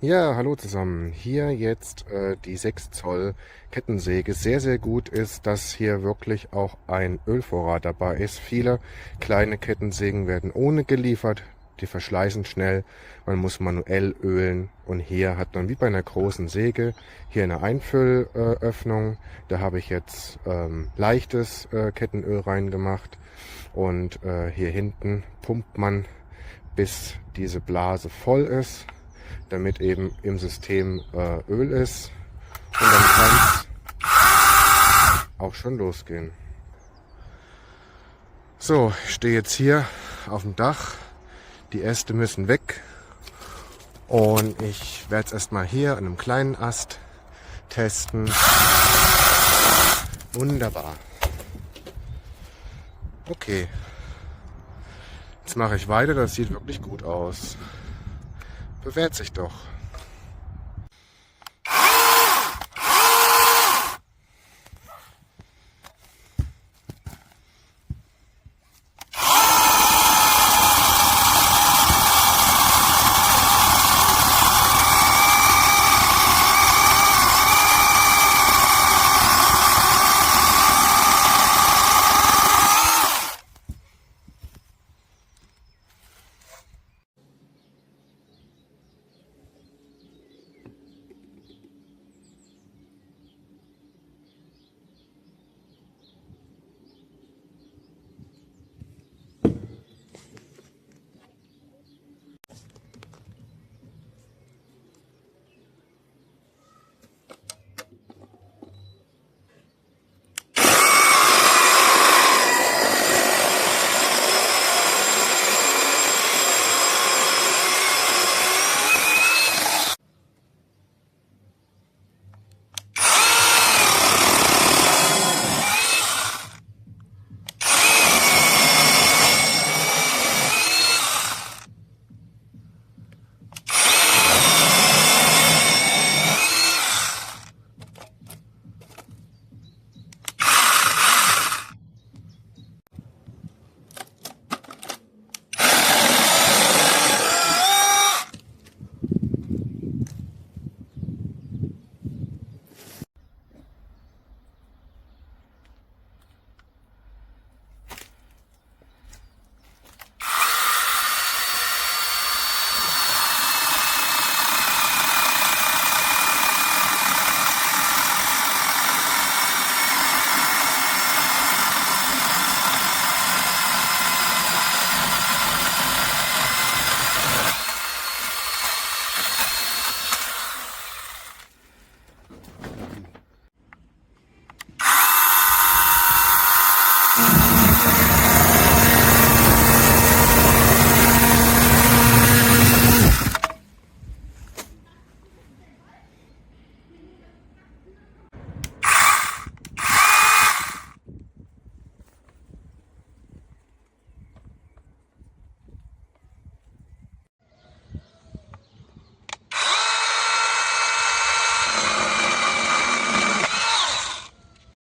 Ja, hallo zusammen. Hier jetzt die 6 Zoll Kettensäge. Sehr, sehr gut ist, dass hier wirklich auch ein Ölvorrat dabei ist. Viele kleine Kettensägen werden ohne geliefert. Die verschleißen schnell. Man muss manuell ölen. Und hier hat man wie bei einer großen Säge hier eine Einfüllöffnung. Da habe ich jetzt leichtes Kettenöl reingemacht. Und hier hinten pumpt man, bis diese Blase voll ist, damit eben im System Öl ist, und dann kann es auch schon losgehen. So, ich stehe jetzt hier auf dem Dach, die Äste müssen weg und ich werde es erstmal hier an einem kleinen Ast testen. Wunderbar. Okay, jetzt mache ich weiter, das sieht wirklich gut aus. Bewährt sich doch.